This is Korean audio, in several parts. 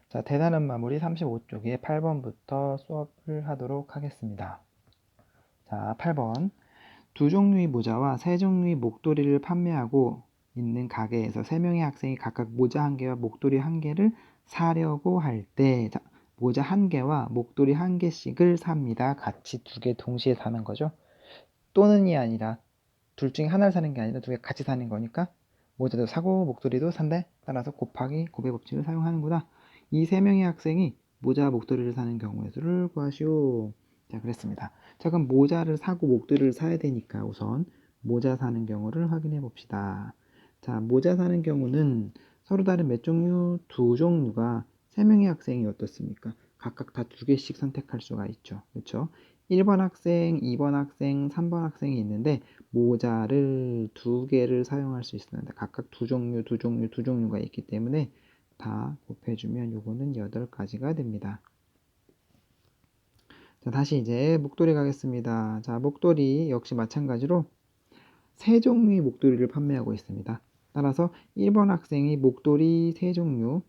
자, 대단한 마무리 35쪽에 8번부터 수업을 하도록 하겠습니다. 자, 8번. 두 종류의 모자와 세 종류의 목도리를 판매하고 있는 가게에서 세 명의 학생이 각각 모자 한 개와 목도리 한 개를 사려고 할 때, 모자 한 개와 목도리 한 개씩을 삽니다. 같이 두 개 동시에 사는 거죠. 또는이 아니라 둘 중에 하나를 사는 게 아니라 두 개 같이 사는 거니까 모자도 사고 목도리도 산대. 따라서 곱하기 곱의 법칙을 사용하는구나. 이 세 명의 학생이 모자 목도리를 사는 경우의 수를 구하시오. 자, 그랬습니다. 자, 그럼 모자를 사고 목도리를 사야 되니까 우선 모자 사는 경우를 확인해 봅시다. 자, 모자 사는 경우는 서로 다른 몇 종류? 두 종류가 세 명의 학생이 어떻습니까? 각각 다 두 개씩 선택할 수가 있죠. 그렇죠? 1번 학생, 2번 학생, 3번 학생이 있는데 모자를 두 개를 사용할 수 있습니다. 각각 두 종류가 있기 때문에 다 곱해주면 요거는 8가지가 됩니다. 자, 다시 이제 목도리 가겠습니다. 자, 목도리 역시 마찬가지로 세 종류의 목도리를 판매하고 있습니다. 따라서 1번 학생이 목도리 3종류,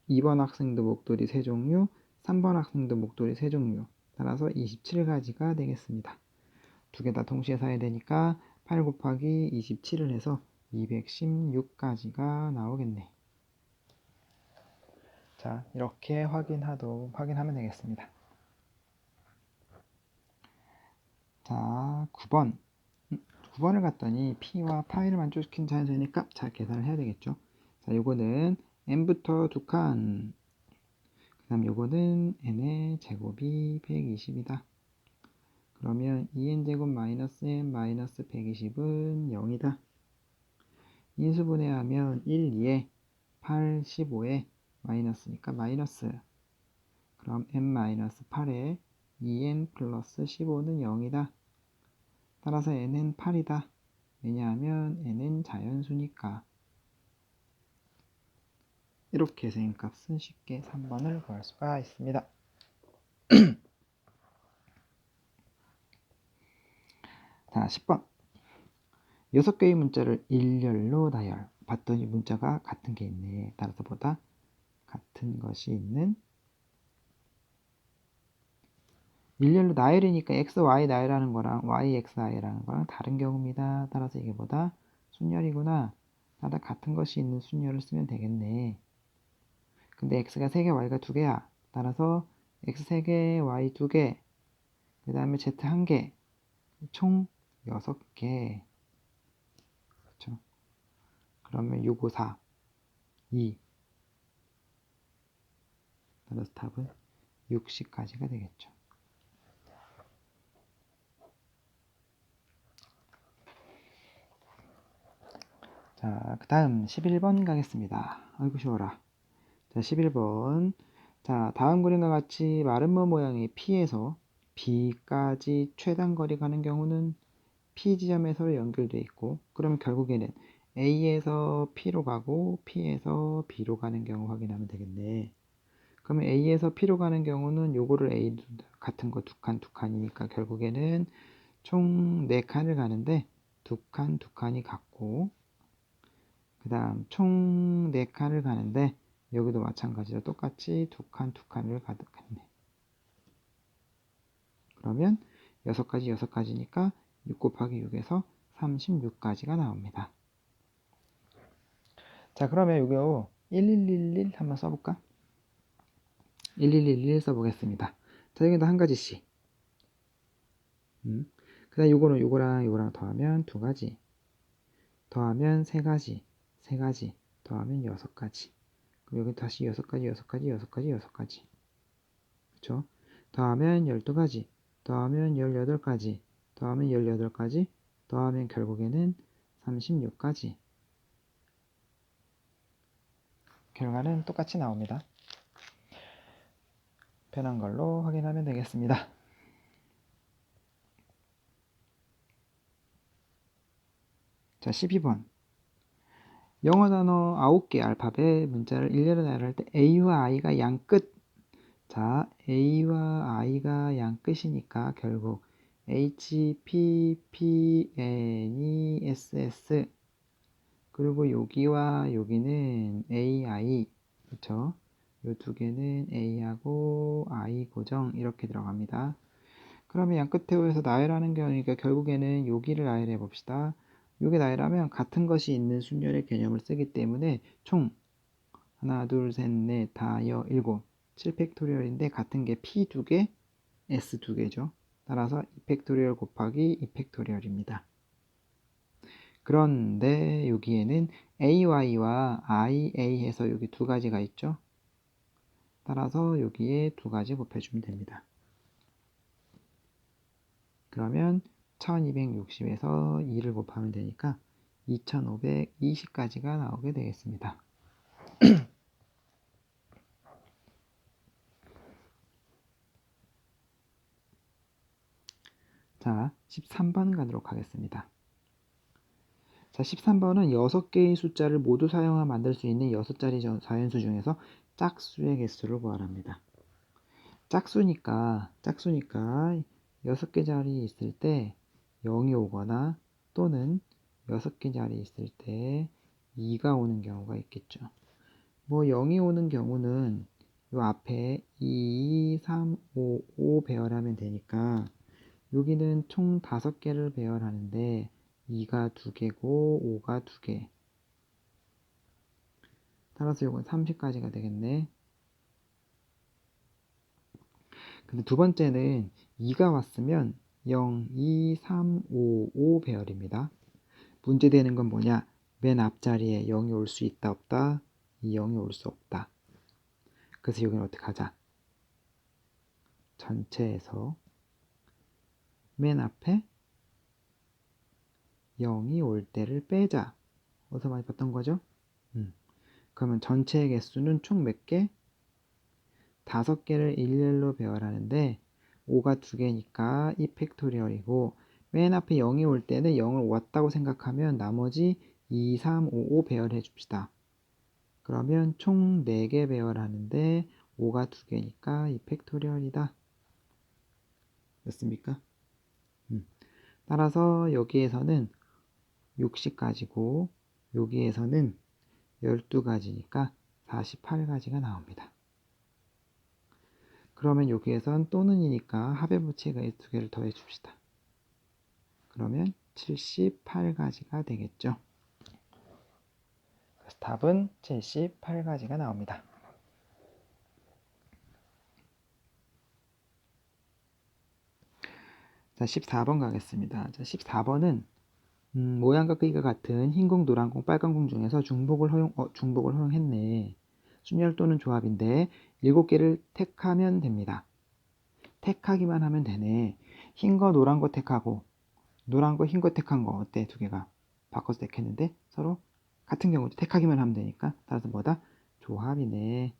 2번 학생도 목도리 3종류, 3번 학생도 목도리 3종류, 따라서 27가지가 되겠습니다. 두 개 다 동시에 사야 되니까 8 곱하기 27을 해서 216가지가 나오겠네. 자, 이렇게 확인하면 되겠습니다. 자, 9번. 9번을 갔더니 P와 파이를 만족시킨 자연수의 값 잘 계산을 해야 되겠죠. 자, 요거는 n부터 2칸. 그 다음 요거는 n의 제곱이 120이다. 그러면 2n제곱 마이너스 n 마이너스 120은 0이다. 인수분해하면 1, 2에 8, 15에 마이너스니까 마이너스. 그럼 n-8에 2n 플러스 15는 0이다. 따라서 n은 8이다. 왜냐하면 n은 자연수니까. 이렇게 해서 n값은 쉽게 3번을 구할 수가 있습니다. 자, 10번. 6개의 문자를 일렬로 나열. 봤더니 문자가 같은 게 있네. 따라서 보다 같은 것이 있는 일렬로 나열이니까 x, y 나열하는 거랑 y, x, y라는 거랑 다른 경우입니다. 따라서 이게 보다 순열이구나. 따라 같은 것이 있는 순열을 쓰면 되겠네. 근데 x가 3개, y가 2개야. 따라서 x 3개, y 2개, 그 다음에 z 1개, 총 6개. 그렇죠? 그러면 6, 5, 4, 2. 따라서 답은 60까지가 되겠죠. 자, 그 다음 11번 가겠습니다. 아이고 쉬워라. 자, 11번. 자, 다음 그림과 같이 마름모 모양의 P에서 B까지 최단 거리 가는 경우는 P 지점에서 연결되어 있고, 그러면 결국에는 A에서 P로 가고 P에서 B로 가는 경우 확인하면 되겠네. 그러면 A에서 P로 가는 경우는 요거를 A 같은 거 두 칸이니까 결국에는 총 4칸을 가는데 두 칸이 같고, 그 다음 총 4칸을 가는데 여기도 마찬가지로 똑같이 두 칸을 가득했네. 그러면 6가지니까 6 곱하기 6에서 36가지가 나옵니다. 자, 그러면 이거 1111 한번 써볼까? 1111 써보겠습니다. 자, 여기도 한 가지씩. 그 다음 요거랑 더하면 2가지. 더하면 3가지. 더하면 6가지. 그럼 여기 다시 6가지. 그쵸? 더하면 12가지. 더하면 18가지. 더하면 18가지. 더하면 결국에는 36가지. 결과는 똑같이 나옵니다. 변한 걸로 확인하면 되겠습니다. 자, 12번. 영어 단어 9개 알파벳 문자를 일렬로 나열할 때 A와 I가 양끝. 자, A와 I가 양끝이니까 결국 H, P, P, N, E, S, S. 그리고 여기와 여기는 A, I. 그쵸? 요 두 개는 A하고 I 고정 이렇게 들어갑니다. 그러면 양끝태우에서 나열하는 경우니까 결국에는 여기를 나열해 봅시다. 요게 나열하면 같은 것이 있는 순열의 개념을 쓰기 때문에 총 하나, 둘, 셋, 넷, 다, 여, 일곱 7팩토리얼인데 같은 게 P 두 개, S 두 개죠. 따라서 2팩토리얼 곱하기 2팩토리얼입니다. 그런데 여기에는 AY와 IA 해서 여기 두 가지가 있죠. 따라서 여기에 두 가지 곱해주면 됩니다. 그러면 1260에서 2를 곱하면 되니까 2520까지가 나오게 되겠습니다. 자, 13번 가도록 하겠습니다. 자, 13번은 6개의 숫자를 모두 사용하여 만들 수 있는 6자리 자연수 중에서 짝수의 개수를 구하랍니다. 짝수니까 6개 자리 있을 때 0이 오거나 또는 6개 자리 있을 때 2가 오는 경우가 있겠죠. 뭐 0이 오는 경우는 요 앞에 2, 3, 5 배열하면 되니까 여기는 총 5개를 배열하는데 2가 2개고 5가 2개. 따라서 이건 30까지가 되겠네. 근데 두 번째는 2가 왔으면 0, 2, 3, 5 배열입니다. 문제되는 건 뭐냐? 맨 앞자리에 0이 올 수 있다 없다? 이 0이 올 수 없다. 그래서 여기는 어떻게 하자? 전체에서 맨 앞에 0이 올 때를 빼자. 어디서 많이 봤던 거죠? 그러면 전체 개수는 총 몇 개? 5개를 일렬로 배열하는데 5가 2개니까 2팩토리얼이고 맨 앞에 0이 올 때는 0을 왔다고 생각하면 나머지 2, 3, 5 배열해 줍시다. 그러면 총 4개 배열하는데 5가 2개니까 2팩토리얼이다. 됐습니까? 따라서 여기에서는 60가지고 여기에서는 12가지니까 48가지가 나옵니다. 그러면 여기에선 또는이니까 합의 부채가 두 개를 더해 줍시다. 그러면 78가지가 되겠죠. 그래서 답은 78가지가 나옵니다. 자, 14번 가겠습니다. 자, 14번은 모양과 크기가 같은 흰공, 노란공, 빨간공 중에서 중복을 허용했네. 순열 또는 조합인데 7개를 택하면 됩니다. 택하기만 하면 되네. 흰 거, 노란 거 택하고 노란 거, 흰 거 택한 거 어때? 두 개가 바꿔서 택했는데 서로 같은 경우도 택하기만 하면 되니까 따라서 뭐다? 조합이네.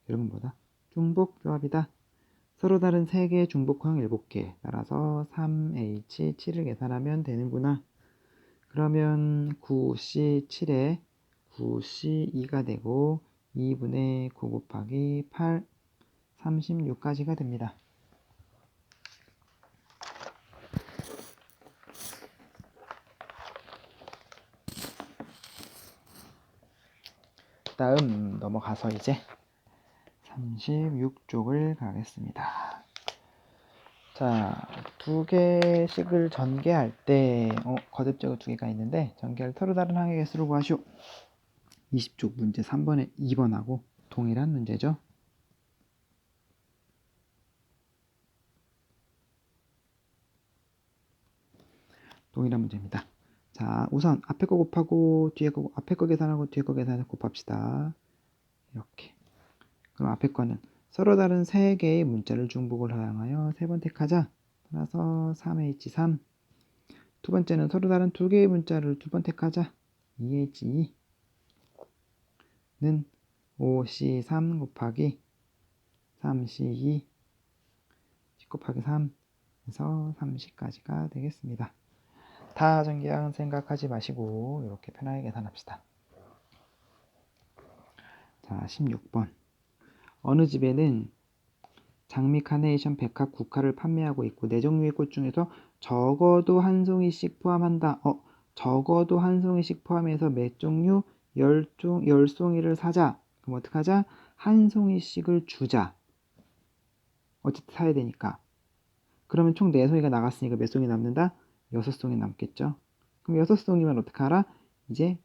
여러분 뭐다? 중복 조합이다. 서로 다른 3개의 중복항 7개 따라서 3H 7을 계산하면 되는구나. 그러면 9C7에 9C2가 되고 2분의 9 곱하기 8 36까지가 됩니다. 다음 넘어가서 이제 36쪽을 가겠습니다. 자, 2개씩을 전개할 때 거듭적으로 2개가 있는데 전개할 서로 다른 항의 개수를 구하시오. 20쪽 문제 3번에 2번하고 동일한 문제죠. 동일한 문제입니다. 자, 우선 앞에 거 곱하고 뒤에 거 앞에 거 계산하고 뒤에 거 계산해서 곱합시다. 이렇게. 그럼 앞에 거는 서로 다른 3개의 문자를 중복을 사용하여 3번 택하자. 따라서 3H3. 두 번째는 서로 다른 2개의 문자를 2번 택하자. 2H2는 5C3 곱하기 3C2 10 곱하기 3 해서 30까지가 되겠습니다. 다 전개항 생각하지 마시고 이렇게 편하게 계산합시다. 자, 16번. 어느 집에는 장미, 카네이션, 백합, 국화를 판매하고 있고 4종류의 꽃 중에서 적어도 한 송이씩 포함한다. 적어도 한 송이씩 포함해서 몇 종류? 10송이를 사자. 그럼 어떡하자? 한 송이씩을 주자. 어쨌든 사야 되니까. 그러면 총 4송이가 나갔으니까 몇 송이 남는다? 6송이 남겠죠. 그럼 6송이면 어떡하라? 이제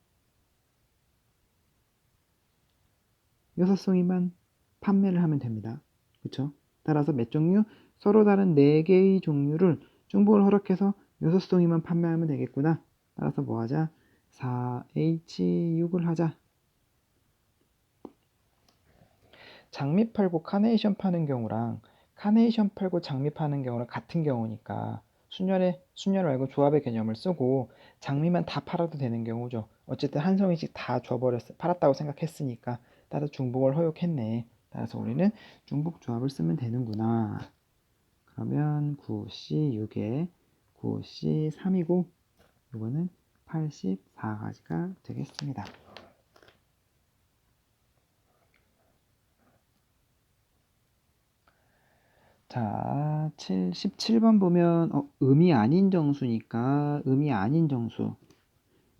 6송이만 판매를 하면 됩니다. 그쵸? 따라서 몇 종류? 서로 다른 4개의 종류를 중복을 허락해서 6송이만 판매하면 되겠구나. 따라서 뭐 하자? 4H6을 하자. 장미 팔고 카네이션 파는 경우랑 카네이션 팔고 장미 파는 경우랑 같은 경우니까 순녀를 알고 조합의 개념을 쓰고 장미만 다 팔아도 되는 경우죠. 어쨌든 한 송이씩 다 팔았다고 생각했으니까 따라서 중복을 허용했네. 따라서 우리는 중복 조합을 쓰면 되는구나. 그러면 9C6에 9C3이고 이거는 84가지가 되겠습니다. 자, 17번 보면 음이 아닌 정수니까 음이 아닌 정수.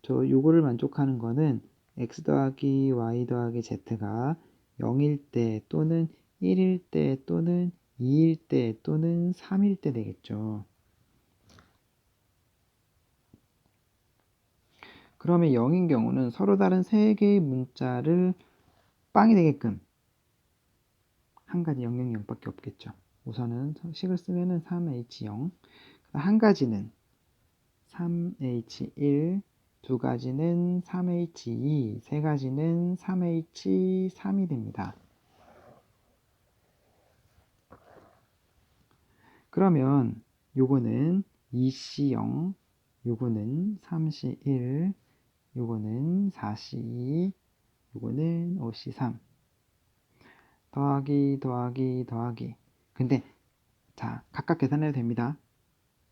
요거를 만족하는 거는 x 더하기 y 더하기 z가 0일 때 또는 1일 때 또는 2일 때 또는 3일 때 되겠죠. 그러면 0인 경우는 서로 다른 3개의 문자를 빵이 되게끔 한 가지 000밖에 없겠죠. 우선은 식을 쓰면은 3H0, 한 가지는 3H1, 두 가지는 3H2, 세 가지는 3H3이 됩니다. 그러면 요거는 2C0, 요거는 3C1, 요거는 4C2, 요거는 5C3. 더하기. 근데 자, 각각 계산해도 됩니다.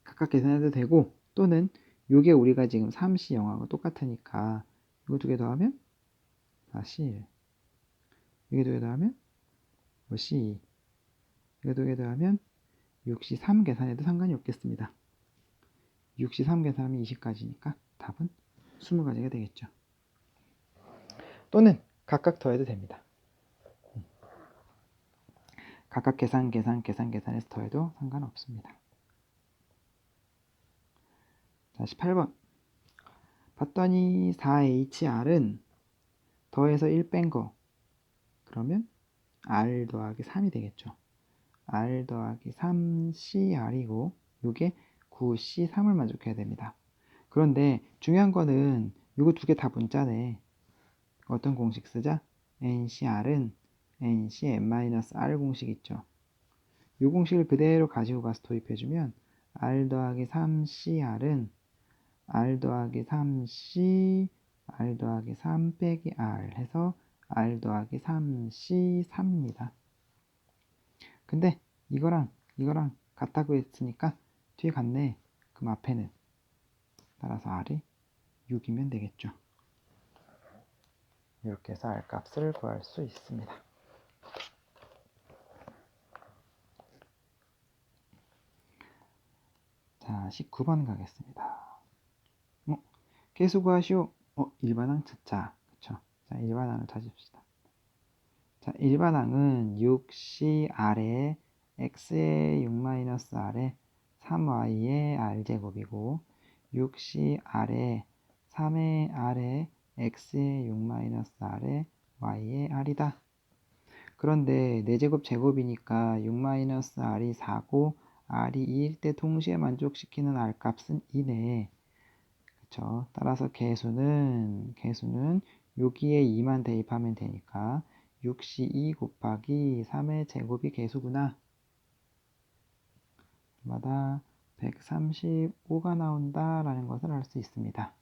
각각 계산해도 되고 또는 요게 우리가 지금 3C0하고 똑같으니까 이거 2개 더하면 4C1, 이게 2개 더하면 5C2, 이거 2개 더하면 6C3 계산해도 상관이 없겠습니다. 6C3 계산하면 20가지니까 답은 20가지가 되겠죠. 또는 각각 더해도 됩니다. 각각 계산해서 더해도 상관없습니다. 자, 18번. 봤더니 4HR은 더해서 1 뺀 거. 그러면 R 더하기 3이 되겠죠. R 더하기 3CR이고 이게 9C3을 만족해야 됩니다. 그런데 중요한 거는 이거 2개 다 문자네. 어떤 공식 쓰자? NCR은 NCn-R 공식 있죠. 이 공식을 그대로 가지고 가서 도입해주면 R 더하기 3CR은 R 더하기 3C, R 더하기 3 빼기 R 해서 R 더하기 3C3입니다. 근데 이거랑 같다고 했으니까 뒤에 같네. 그럼 앞에는 따라서 R이 6이면 되겠죠. 이렇게 해서 R 값을 구할 수 있습니다. 자, 19번 가겠습니다. 계수 구하시오. 일반항 찾자. 그쵸? 자, 일반항을 찾읍시다. 자, 일반항은 6CR에 X의 6-R에 3Y의 R제곱이고 6CR에 3의 R에 X의 6-R에 Y의 R이다. 그런데 4제곱 제곱이니까 6-R이 4고 R이 2일 때 동시에 만족시키는 R 값은 2네. 그쵸? 따라서 개수는 여기에 2만 대입하면 되니까 6C2 곱하기 3의 제곱이 개수구나. 마다 135가 나온다라는 것을 알 수 있습니다.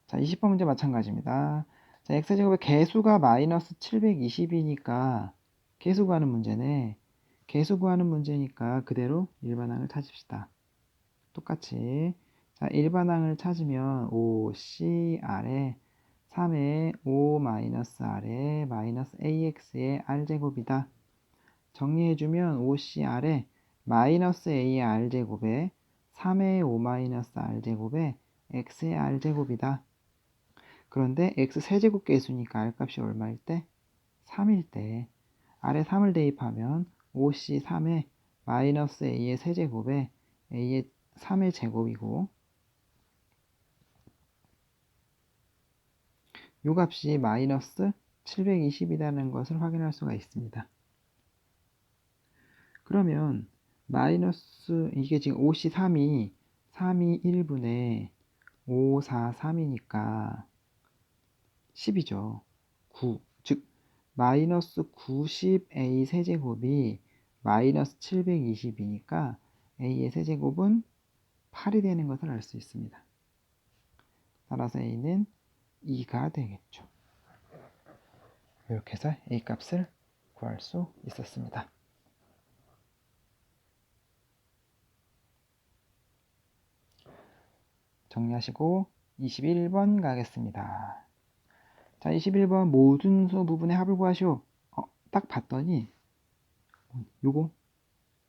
자, 20번 문제 마찬가지입니다. 자, x제곱의 개수가 마이너스 720이니까 개수 구하는 문제네. 개수 구하는 문제니까 그대로 일반항을 찾읍시다. 똑같이 자, 일반항을 찾으면 5CR에 3의 5-R에 마이너스 AX의 R제곱이다. 정리해주면 5CR에 마이너스 A의 R제곱에 3의 5-R제곱에 X의 R제곱이다. 그런데 x 세제곱 계수니까 r 값이 얼마일 때? 3일 때 아래 3을 대입하면 5c3에 마이너스 a의 세제곱에 a의 3의 제곱이고 요 값이 마이너스 720이라는 것을 확인할 수가 있습니다. 그러면 마이너스 이게 지금 5c3이 3이 1분의 5, 4, 3이니까 10이죠. 9, 즉 마이너스 90a 세제곱이 마이너스 720이니까 a의 세제곱은 8이 되는 것을 알 수 있습니다. 따라서 a는 2가 되겠죠. 이렇게 해서 a 값을 구할 수 있었습니다. 정리하시고 21번 가겠습니다. 자, 21번 모든 수 부분의 합을 구하시오. 딱 봤더니 요거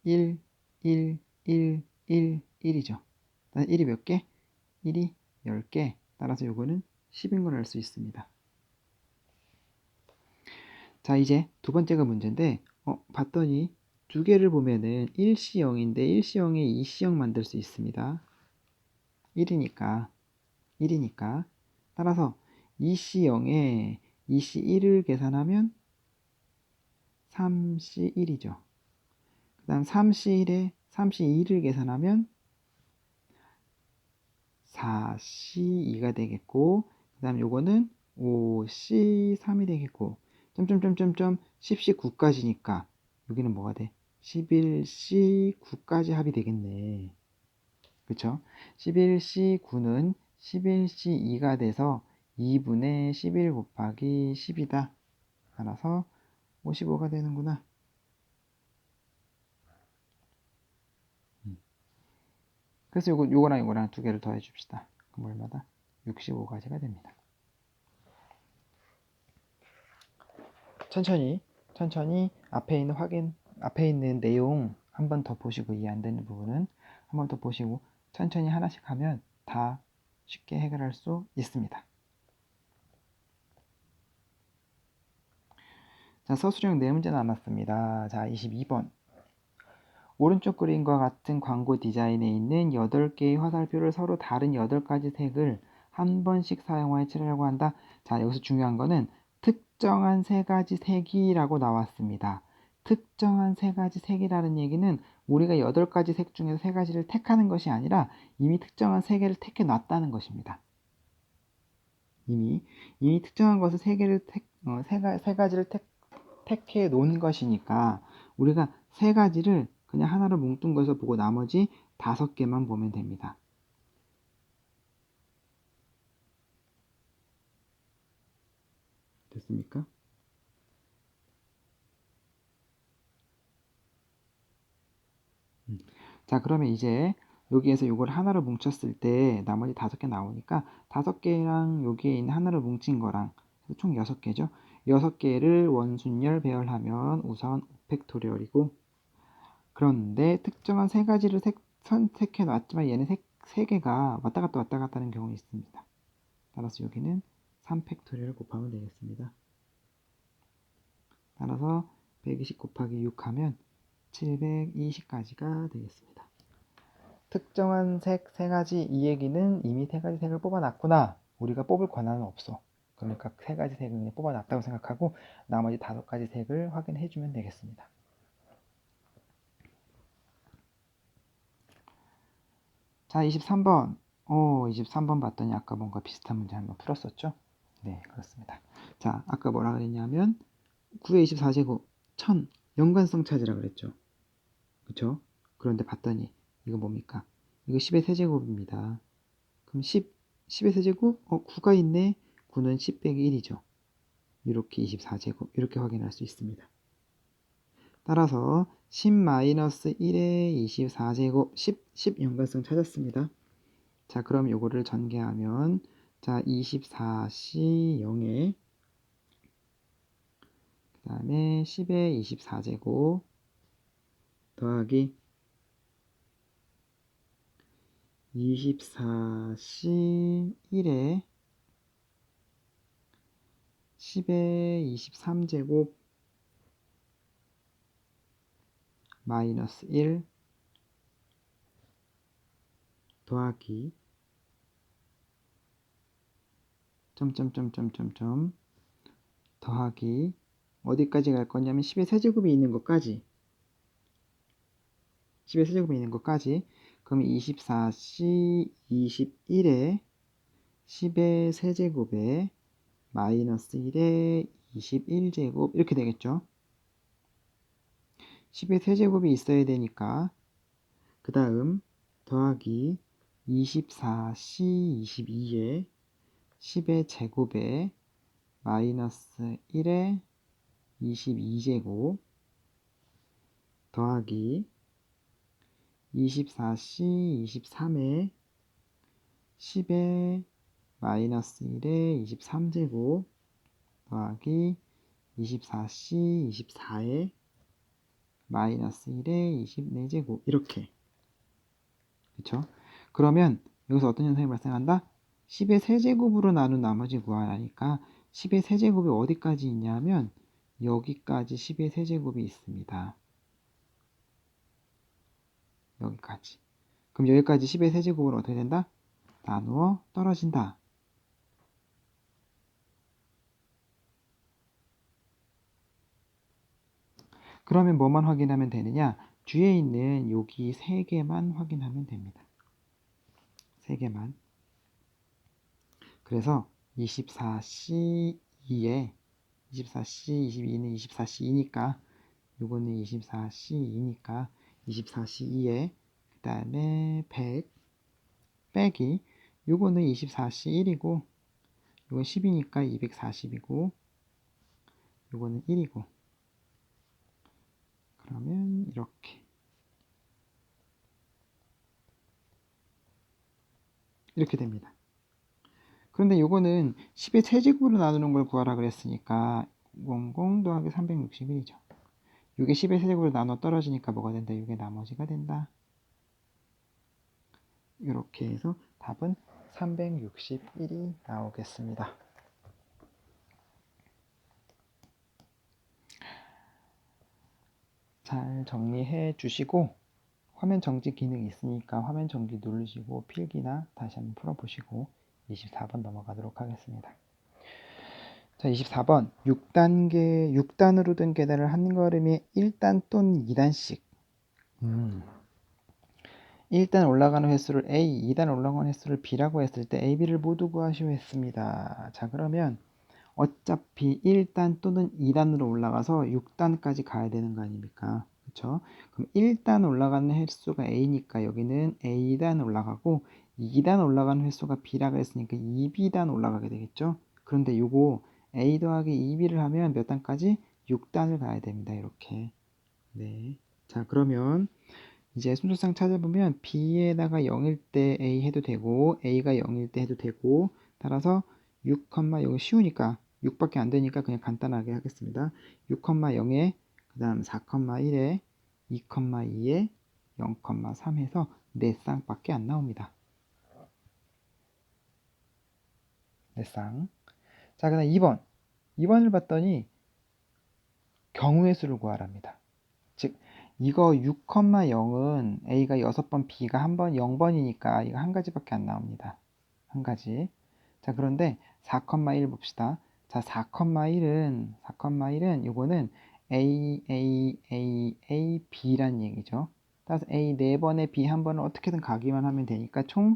1, 1, 1, 1, 1이죠. 1이 몇 개? 1이 10개. 따라서 요거는 10인 걸 알 수 있습니다. 자, 이제 두 번째가 문제인데 봤더니 두 개를 보면은 1C0인데 1C0에 2C0 만들 수 있습니다. 1이니까 따라서 2C0에 2C1을 계산하면 3C1이죠. 그 다음 3C1에 3C2를 계산하면 4C2가 되겠고 그 다음 요거는 5C3이 되겠고 점점점점점 10C9까지니까 여기는 뭐가 돼? 11C9까지 합이 되겠네. 그쵸? 11C9는 11C2가 돼서 2분의 11 곱하기 10이다. 알아서 55가 되는구나. 그래서 요거랑 요거랑 두 개를 더해 줍시다. 그럼 얼마다? 65가지가 됩니다. 천천히 앞에 있는 내용 한 번 더 보시고 이해 안 되는 부분은 한 번 더 보시고 천천히 하나씩 하면 다 쉽게 해결할 수 있습니다. 자, 서술형 네 문제 남았습니다. 자, 22번. 오른쪽 그림과 같은 광고 디자인에 있는 8개의 화살표를 서로 다른 8가지 색을 한 번씩 사용하여 칠하려고 한다. 자, 여기서 중요한 거는 특정한 3가지 색이라고 나왔습니다. 특정한 3가지 색이라는 얘기는 우리가 8가지 색 중에서 3가지를 택하는 것이 아니라 이미 특정한 3개를 택해 놨다는 것입니다. 이미 특정한 것을 3가지를 택해 놓은 것이니까 우리가 3가지를 그냥 하나로 뭉뚱 거서 보고 나머지 5개만 보면 됩니다. 됐습니까? 자, 그러면 이제 여기에서 이걸 하나로 뭉쳤을 때 나머지 5개 나오니까 5개랑 여기에 있는 하나로 뭉친 거랑 총 6개죠. 6개를 원순열 배열하면 우선 5팩토리얼이고 그런데 특정한 3가지를 선택해 놨지만 얘는 3개가 왔다 갔다 하는 경우가 있습니다. 따라서 여기는 3팩토리얼 곱하면 되겠습니다. 따라서 120 곱하기 6 하면 720까지가 되겠습니다. 특정한 색 3가지 이 얘기는 이미 3가지 색을 뽑아놨구나. 우리가 뽑을 권한은 없어. 그러니까 3가지 색을 그냥 뽑아놨다고 생각하고 나머지 5가지 색을 확인해주면 되겠습니다. 자, 23번. 23번 봤더니 아까 뭔가 비슷한 문제 한번 풀었었죠? 네, 그렇습니다. 자, 아까 뭐라 그랬냐면 9의 24제곱 1000 연관성 찾으라 그랬죠. 그쵸? 그런데 봤더니 이거 뭡니까? 이거 10의 세제곱입니다. 그럼 10의 세제곱? 9가 있네. 9는 10 빼기 1이죠. 이렇게 24제곱 이렇게 확인할 수 있습니다. 따라서 10-1의 24제곱 10 연관성 찾았습니다. 자, 그럼 요거를 전개하면 자 24C 0에 그 다음에 10의 24제곱 더하기 24C 1의 10의 23제곱 마이너스 1 더하기 점점점점점점 더하기 어디까지 갈 거냐면 10의 세제곱이 있는 것까지 10의 세제곱이 있는 것까지 그럼 24C 21에 10의 세제곱에 마이너스 1에 21제곱 이렇게 되겠죠. 10의 세제곱이 있어야 되니까 그 다음 더하기 24C 22에 10의 제곱에 마이너스 1에 22제곱 더하기 24C 23에 10에 마이너스 1에 23제곱 더하기 24C 24에 마이너스 1에 24제곱 이렇게 그쵸? 그러면 여기서 어떤 현상이 발생한다? 10의 세제곱으로 나눈 나머지 구하라니까 10의 세제곱이 어디까지 있냐면 여기까지 10의 세제곱이 있습니다. 여기까지. 그럼 여기까지 10의 세제곱으로 어떻게 된다? 나누어 떨어진다. 그러면 뭐만 확인하면 되느냐? 뒤에 있는 여기 3개만 확인하면 됩니다. 3개만. 그래서 24C2에 24C, 22는 24C2니까 요거는 24C2니까 24C2에 그 다음에 100 빼기 요거는 24C1이고 요건 10이니까 240이고 요거는 1이고 그러면 이렇게 됩니다. 그런데 요거는 10의 세제곱으로 나누는 걸 구하라 그랬으니까 00 더하기 361이죠. 이게 10의 세제곱으로 나눠 떨어지니까 뭐가 된다? 이게 나머지가 된다. 이렇게 해서 답은 361이 나오겠습니다. 잘 정리해 주시고 화면 정지 기능이 있으니까 화면 정지 누르시고 필기나 다시 한번 풀어보시고 24번 넘어가도록 하겠습니다. 자, 24번 6단으로 된 계단을 한 걸음에 1단 또는 2단씩 1단 올라가는 횟수를 A, 2단 올라가는 횟수를 B라고 했을 때 A, B를 모두 구하시오 했습니다. 자, 그러면 어차피 1단 또는 2단으로 올라가서 6단까지 가야 되는 거 아닙니까? 그쵸? 그럼 1단 올라가는 횟수가 A니까 여기는 A단 올라가고 2단 올라가는 횟수가 B라고 했으니까 2B단 올라가게 되겠죠? 그런데 요거 A 더하기 2B를 하면 몇 단까지? 6단을 가야 됩니다. 이렇게. 네. 자, 그러면 이제 순서상 찾아보면 B에다가 0일 때 A 해도 되고 A가 0일 때 해도 되고 따라서 6, 0 쉬우니까 6밖에 안 되니까 그냥 간단하게 하겠습니다. 6,0에 그 다음 4,1에 2,2에 0,3 해서 4쌍밖에 안 나옵니다. 4쌍. 자, 그 다음 2번. 2번을 봤더니 경우의 수를 구하랍니다. 즉 이거 6,0은 A가 6번, B가 1번, 0번이니까 이거 한 가지밖에 안 나옵니다. 한 가지. 자, 그런데 4,1 봅시다. 자, 4,1은 요거는 A, A, A, A, B란 얘기죠. 따라서 A 4번에 B 1번을 어떻게든 가기만 하면 되니까 총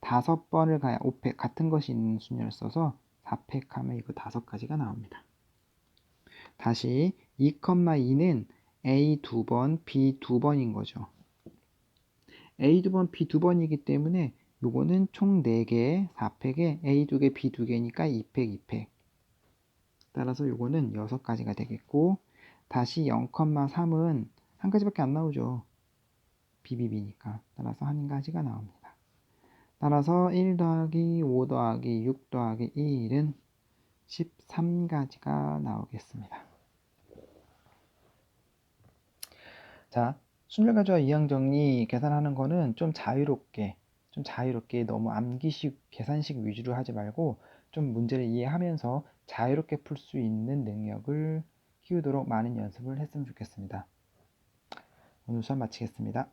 5번을 가야 5팩 같은 것이 있는 순위를 써서 4팩 하면 이거 5가지가 나옵니다. 다시 2,2는 A 2번, B 2번인 거죠. A 2번, B 2번이기 때문에 요거는 총 4개, 4팩에 A 2개, B 2개니까 2팩, 2팩. 따라서 요거는 6가지가 되겠고 다시 0,3은 한 가지밖에 안 나오죠. BBB니까. 따라서 한 가지가 나옵니다. 따라서 1 더하기 5 더하기 6 더하기 1은 13가지가 나오겠습니다. 자, 순열가져와 이항정리 계산하는 거는 좀 자유롭게 너무 암기식 계산식 위주로 하지 말고 좀 문제를 이해하면서 자유롭게 풀 수 있는 능력을 키우도록 많은 연습을 했으면 좋겠습니다. 오늘 수업 마치겠습니다.